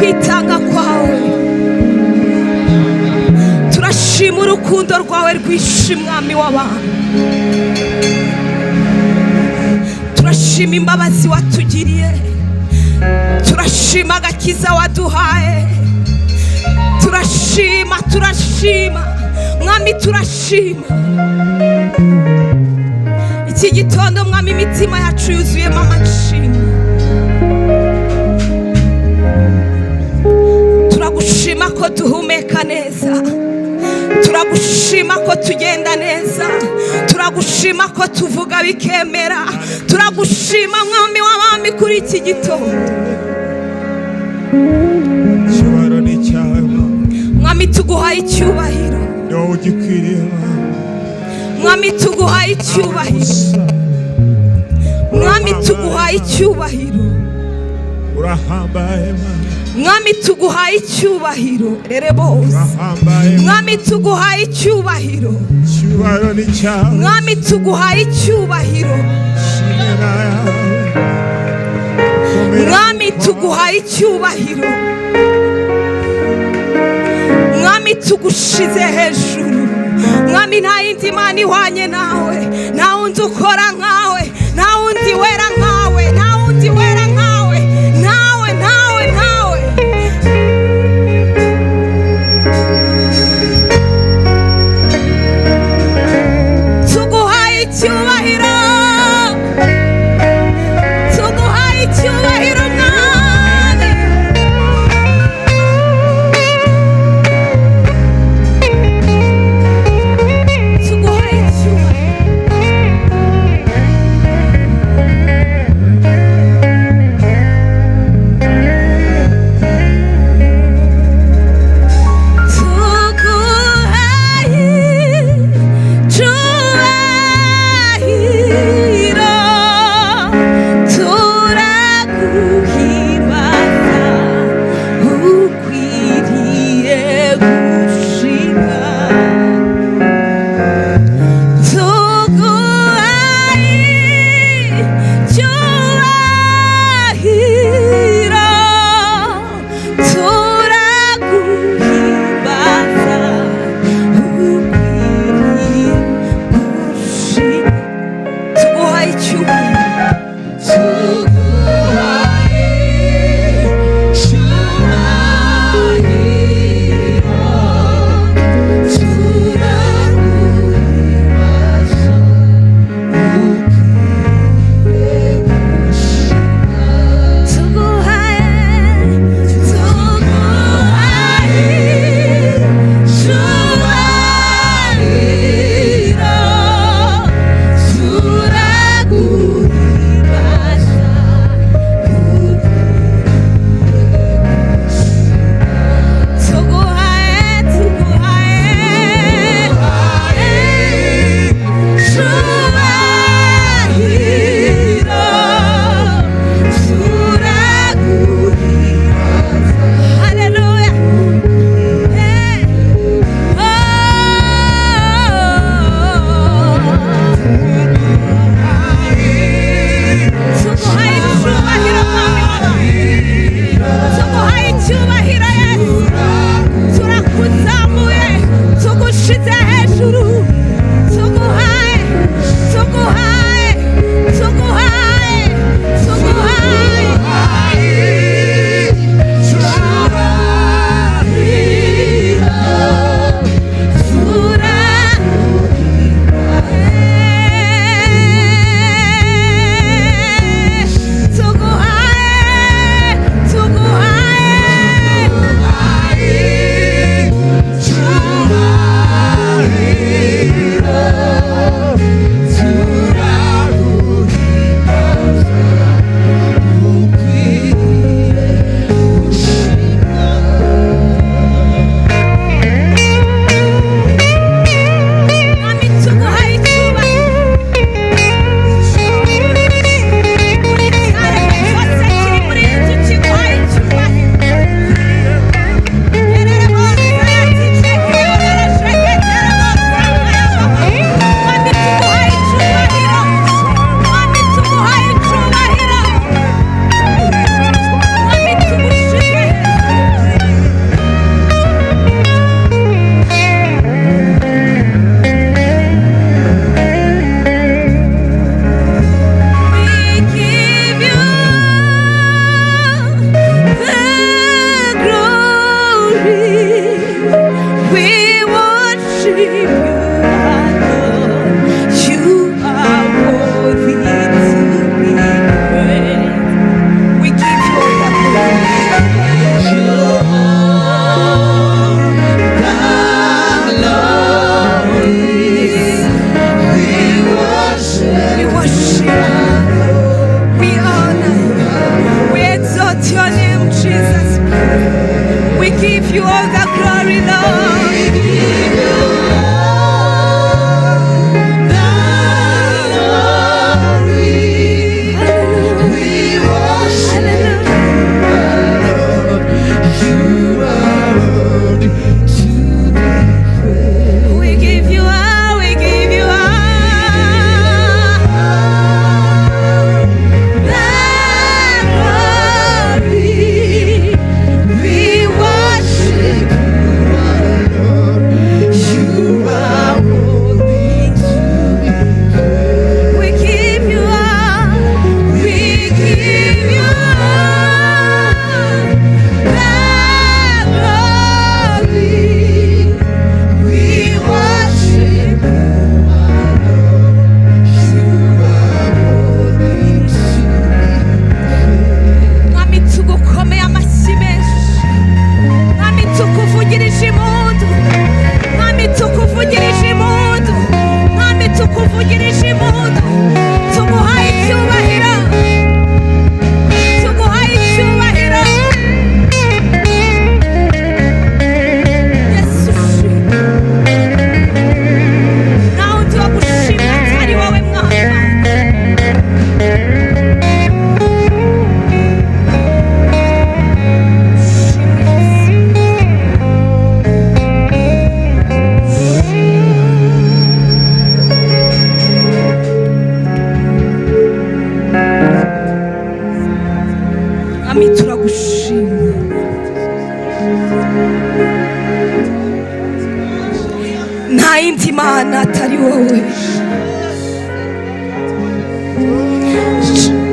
kwitanga kwawe, turashima urukundo rwawe rwinshi mwami w'abantu, turashima imbabazi watugiriye, turashima agakiza waduhaye, turashima mwami, turashima. Iki gitondo mwami imitima yacu yuzuyemo amashimwe, turagushima ko duhumeka neza, turagushima ko tugenda neza, turagushima ko tuvuga bikemera, turagushima mwami w'abami kuri iki gitondo. Mwami tuguhaye icyubahiro, mwami tuguhaye icyubahiro, mwami tuguhaye icyubahiro, mwami tuguhaye icyubahiro, rere bose mwami tuguhaye icyubahiro, mwami tuguhaye icyubahiro, mwami tuguhaye icyubahiro, mwami tugushize hejuru, mwami nta yindi mana ihwanye nawe, nta wundi ukora nkawe, nta wundi wera nkawe, nta wundi wera nkawe, nawe nawe nawe. Tuguhaye icyubahiro, tuguhaye icyubahiro mwami, tuguhaye icyubahiro. give you all the glory, Lord. We give you all the glory. We worship you, Lord. You are worthy to be praised. We give you all, we give you all the glory. We worship you, Lord. You are worthy to be praised. We give you all, we give you all the glory. We worship you, Mwami tugukomeye amashyi menshi, Mwami tukuvugirije impundu, Mwami tukuvugirije impundu, Mwami tukuvugirije impundu, tuguhaye icyubahiro, tuguhaye icyubahiro. Yesu ushimwe, nta wundi wo gushimwa atari wowe Mwami. Mwami turagushimye, nta yindi mana atari wowe.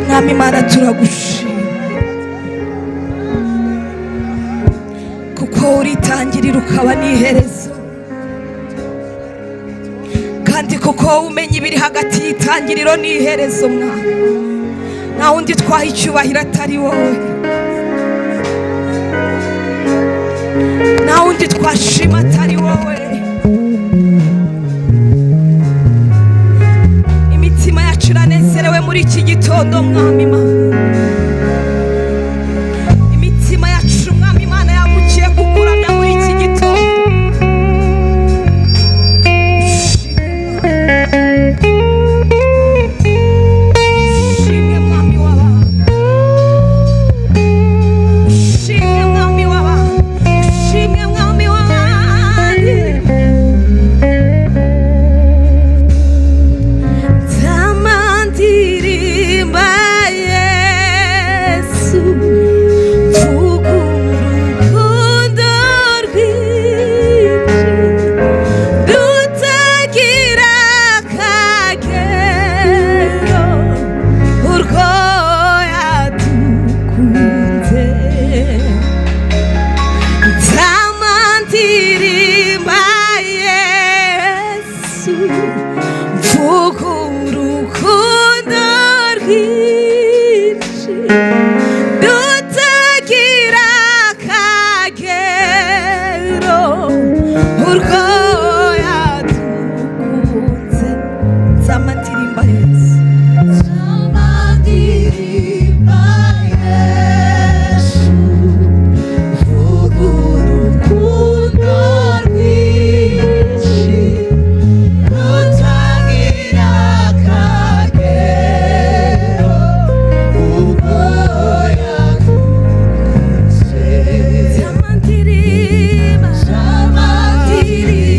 Mwami Mana turagushimye, kuko uritangirira ukaba n'iherezo, kandi kuko umenya ibiri hagati y'itangiriro n'iherezo. Mwami nta wundi twaha icyubahiro atari wowe, nta wundi twashima atari wowe. Imitima yacu iranezerewe muri iki gitondo Mwami Mana, imitima yacu Mwami Mana yagukiye kukuramya muri iki gitondo. Ushimwe Mwami w'abantu, ushimwe Mwami w'abantu, ushimwe Mwami w'abandi. Tamandirimba Yesu, vuga urukundo rwinshi rutagira akagero, urwo yadukunze. Tamandirimba Yesu, vuga urukundo rwinshi rutagira akagero, urwo yadukunze. Tamandirimba Yesu, tamandirimba Yesu, vuga urukundo rwinshi rutagira akagero, urwo yadukunze. Tamandirimba, tamandirimba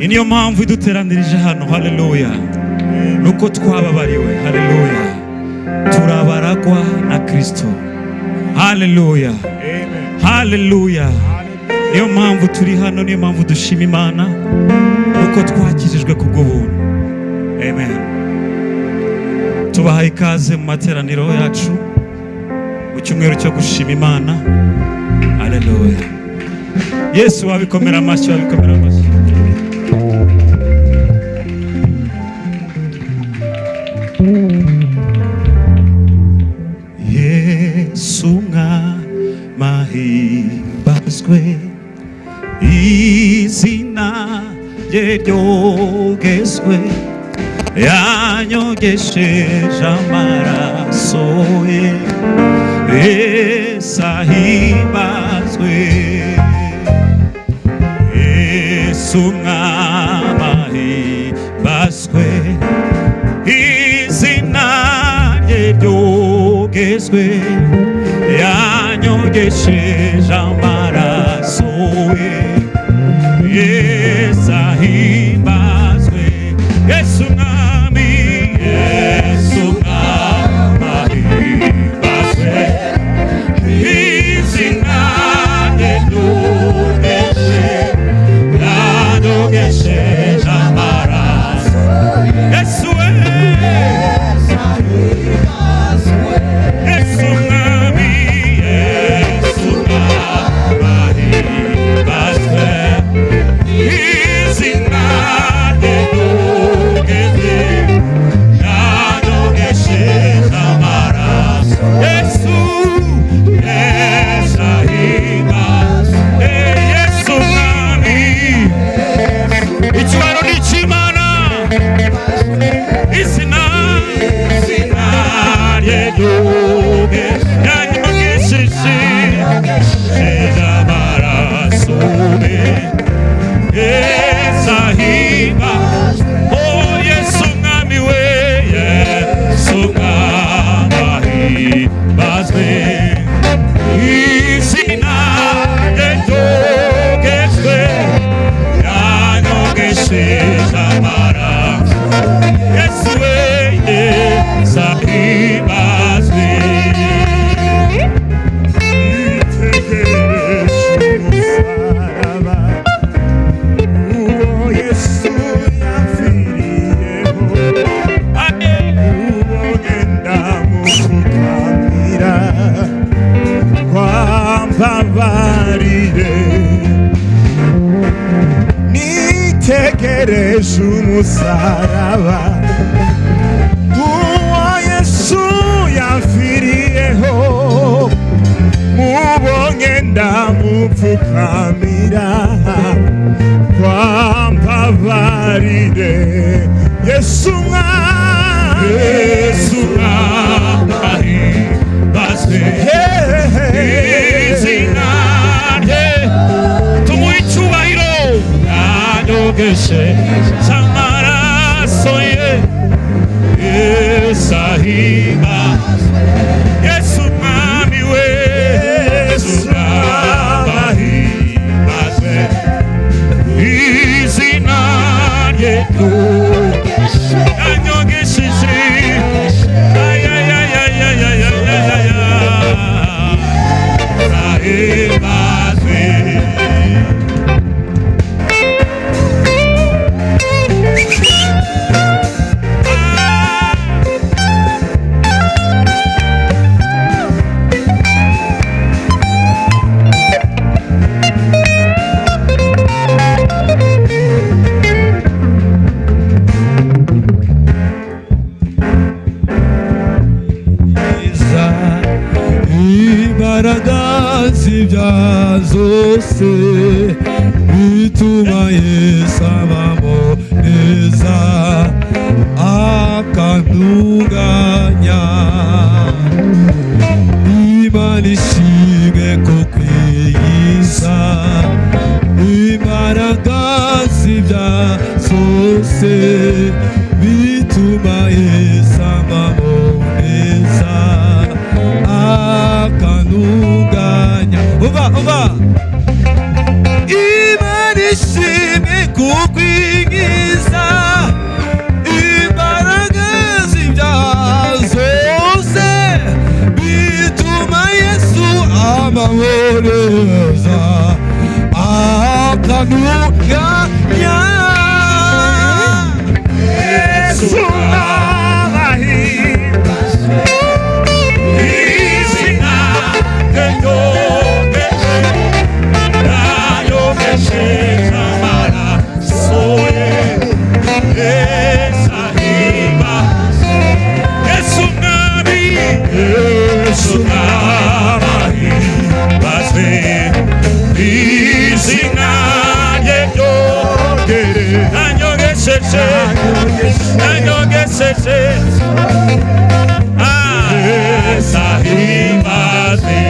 niyo mpamvu iduteranirije hano. Haleluya. Nuko twababariwe. Haleluya. Turabaragwa na Kristo. Haleluya. Haleluya. Niyo mpamvu turi hano, niyo mpamvu dushima Imana, nuko twakijijwe kubw'ubuntu. Amen. Tubahaye ikaze mu materaniro yacu mu cyumweru cyo gushima Imana. Haleluya. Yesu wabikomera amashyi, wabikomera amashyi. Yesu mahimbazwe, izina rye ryogezwe, yanyogesheje amaraso ye. Yesu ahimbazwe, Yesu mahimbazwe, izina rye ryogezwe, yanyogesheje amaraso ye. Yesu ahimbazwe, Yesu mwami, Yesu mwami ahimbazwe, izina rye ryogezwe, yanyogesheje amaraso. Yesu we, Yesu mwami, Yesu mwami ahimbazwe, izina rye ryogezwe, yanyogesheje amaraso. Yesu, Yesu ahimbazwe, Yesu mwami, icyubahiro ni icy'Imana. Izina rye ryogezwe, yanyogesheje amaraso ye. Yesu ahimbazwe, oh Yesu mwami we, Yesu mwami ahimbazwe, izina rye ryogezwe, yanyogesheje amaraso. Yesu we, Yesu ahimbazwe. Nitegereje umusaraba, uwo Yesu yamfiriyeho, mubonye ndamupfukamira, kwambabarire. Yesu mwami, Yesu mwami ahimbazwe, izina rye tumuhe icyubahiro, yanyogesheje amaraso ye. Yesu ahimbazwe, Yesu mwami we, Yesu mwami ahimbazwe, izina rye ryogezwe, zose bituma Yesu abaho neza akantunganya. Imana ishimwe ko kwiyiza imbaraga z'ibya zose bituma Yesu abaho neza akantunganya. Umva Imana ishimwe ko kwiyiza imbaraga z'ibya zose bituma Yesu abaho neza akantunganya. Yesu n'abahimbaza izina rye ryogeje yayogesheje amaraso ye. Yesu ahimbaze Yesu mwami, Yesu n'abahimbaze izina rye ryogeje yanyogesheje Yesu ahimbaze.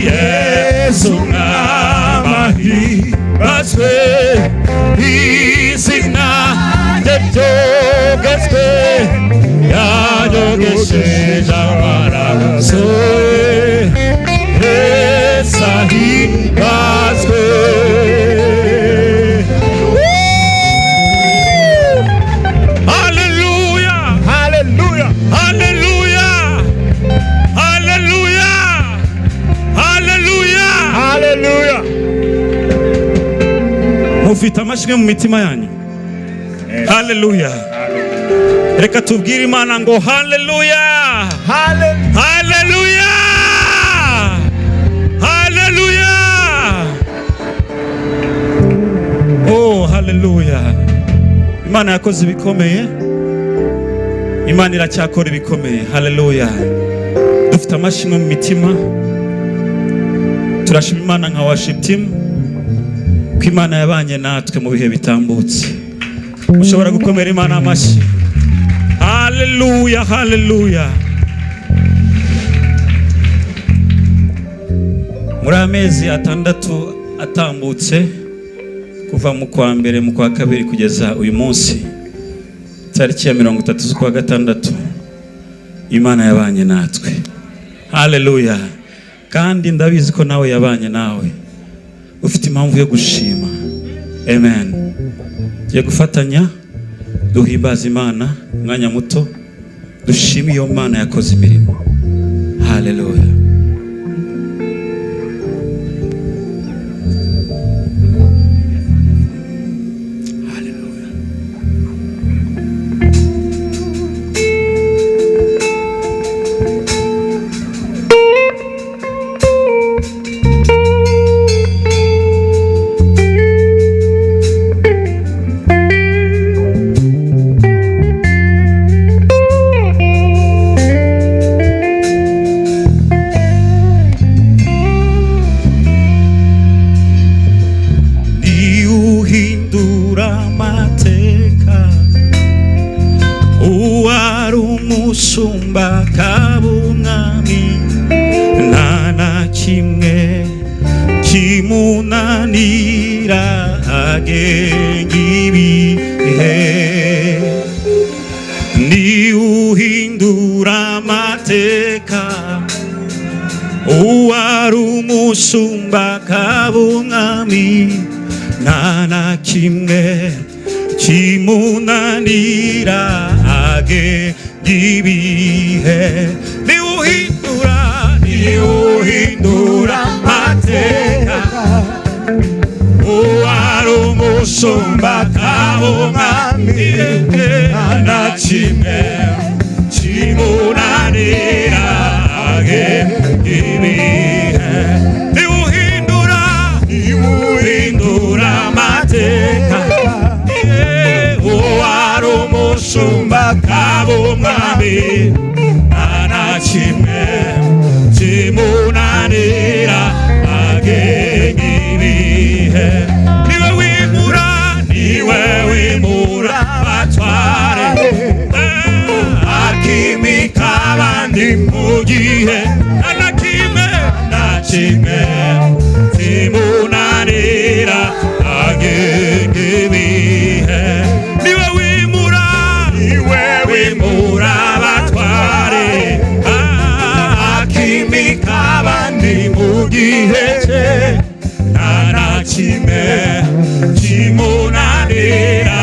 Yesu n'abahimbaze izina rye ryogejwe yayogesheje amaraso ye. Yesu ahimbazwe. Hallelujah, hallelujah, hallelujah, hallelujah, hallelujah, hallelujah. Mufite amashimwe mu mitima yanyu. Hallelujah. Reka tubwire Imana ngo hallelujah, hallelujah, hallelujah. Oh hallelujah. Imana yakoze ibikomeye, Imana iracyakora ibikomeye. Hallelujah. Dufite amashimwe mu mitima, turashima Imana nka worship team ko Imana yabanye natwe mu bihe bitambutse. Ushobora gukomera Imana amashyi. Hallelujah, hallelujah. Muri amezi atandatu atambutse kuva mu kwa mbere mu kwa kabiri kugeza uyu munsi tariki ya 30 z'ukwa gatandatu, Imana yabanye natwe. Hallelujah. Kandi ndabizi ko nawe yabanye nawe, ufite impamvu yo gushima. Amen. Tugiye gufatanya duhimbaza Imana umwanya muto, dushime iyo Mana yakoze imirimo. Hallelujah. Umusumba kabumwami nta na kimwe kimunanira agenga ibihe. Ni uhindura amateka, uwari umusumba kabumwami nta na kimwe kimunanira agengibihe niuhindura mateka uwari umushumba kabumwami anakimwe kimunanira agengibihe niuhindura mateka uwari umushumba kabumwami anakimwe kimunanira agengibihe niwe wimura batware akimika abandi mu gihe nakimwe kimunanira agengibihe niwe wimura batware akimika abandi mu gihe cye nakimwe kimunanira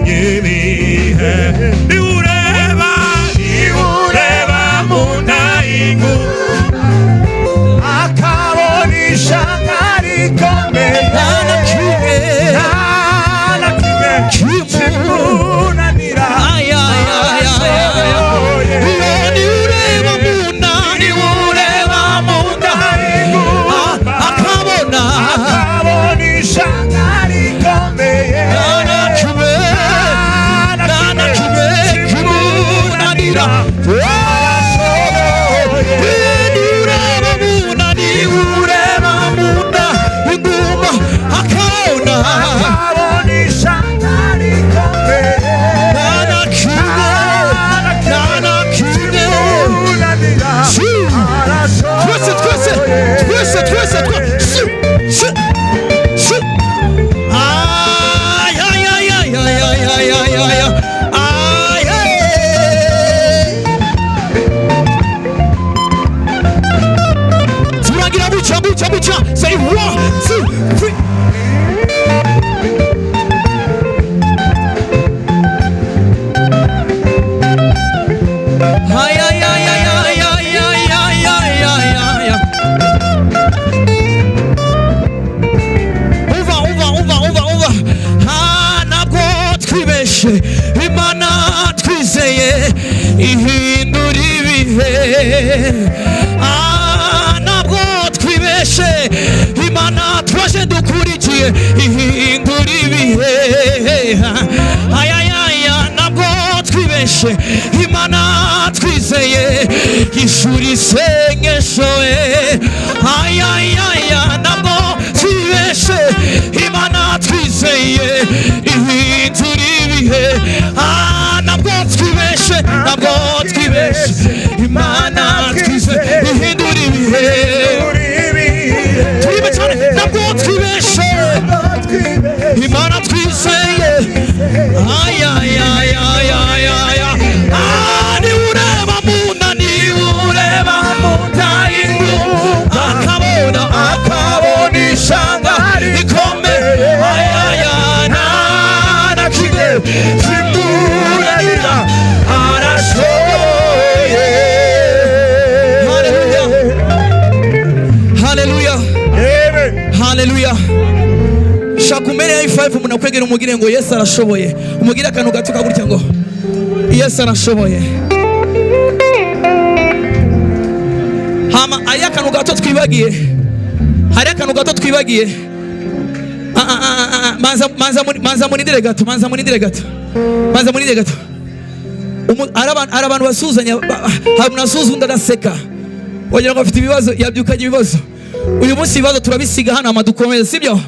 agengibihe niureba mu nda y'ingurube akabona ishanga rikomeye kimunanira Say 1, 2, 3. Ntabwo twibeshe Imana twizeye ihindura ibihe ntabwo twibeshe Imana twaje dukurikiye ihindura ibihe ntabwo twibeshe Imana twizeye ishuri isengesho ntabwo twibeshe Imana twizeye ihindura ibihe ntabwo twibeshe Imana twizeye ihindura ibihe turibe cyane ntabwo twibeshe Imana twizeye niureba mu nda y'ingurube akabona ishanga rikomeye nakimwe kimunanira arashoboye. Haleluya. Shaka umere ya 5 umuntu akwegera umugire ngo Yesu arashoboye. Umugire akantu gato kagutya ngo Yesu arashoboye. Hama ari akantu gato twibagiye. Manza munindire gato. Arabantu basuzanya harunasuza undi adaseka. Wagira ngo afite ibibazo yabyukanye ibibazo. Uyu munsi ibibazo turabisiga hano amadukomeze sibyo?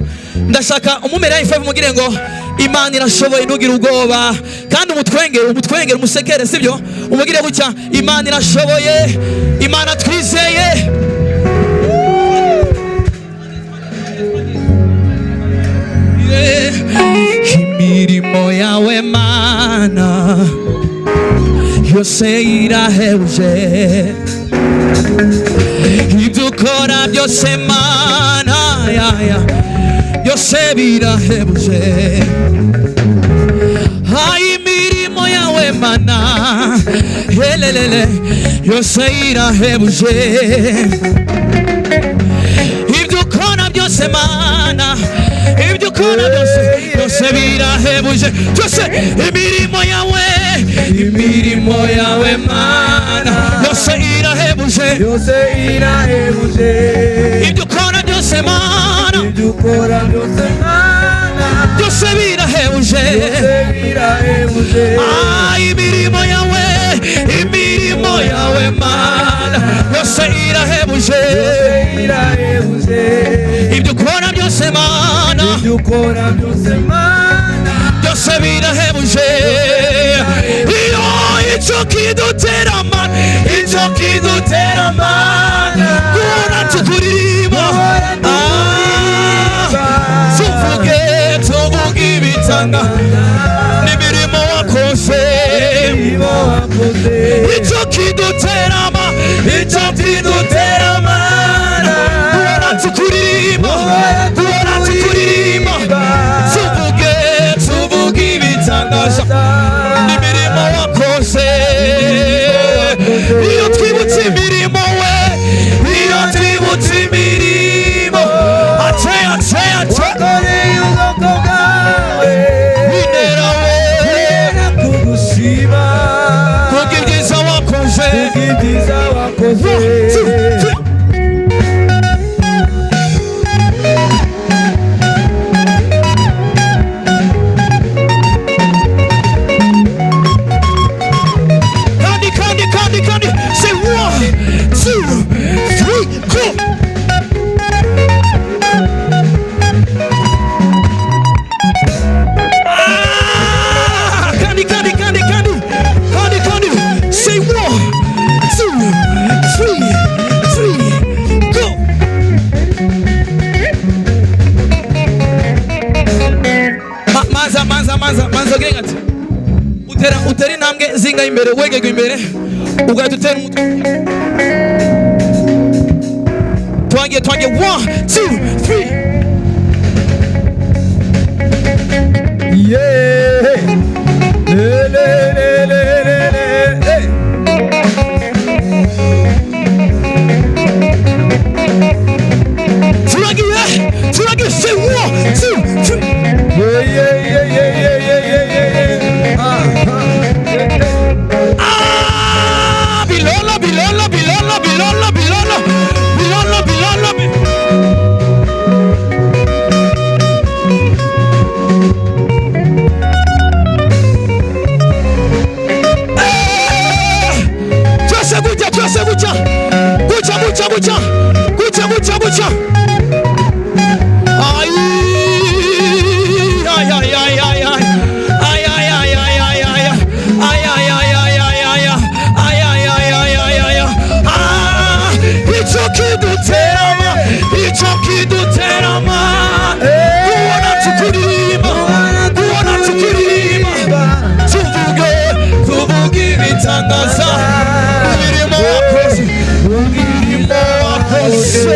Ndashaka umumere ya 5 umugire ngo Imana irashoboye ntugire ubwoba kandi umutwengere umusekere sibyo? Umugire gutya Imana irashoboye, Imana twizeye. Imirimo yawe Mana yose irahebuje, ibyo ukora byose Mana byose birahebuje. Imirimo yawe mana helelele yose irahebuje. Ibyo ukora byose mana, ibyo ukora byose birahebuje. Byose imirimo yawe mana yose irahebuje, yose irahebuje. Ibyo ukora byose mana, ibyo ukora byose mana byose birahebuje, imirimo yawe mana yose irahebuje. Ibyo ukora byose mana, ibyo ukora byose mana byose birahebuje. Iyo icyo kidutera mana guhora tukuririmba, tuvuge ibitanga n'imirimo wakoze. Icyo kidutera mana guhora tukuririmba, tuvuge ibitangaza n'imirimo wakoze. Iyo twibutse imirimo wakoreye ubwoko bwawe, bintera kugushima kubw'ibyiza wakoze. Kandi say 1, 2, 3 go. Kandi say 1, 2, 3 go. Manza gengati utera intambwe zinga imbere, wegego imbere ugahita utera umutwe. Twangiye 1, 2, 3 yeah. Turagiye say 1, 2, 3 Gucha. Icyo kidutera mana guhora tukuririmba, tuvuge ibitangaza imirimo wakoze.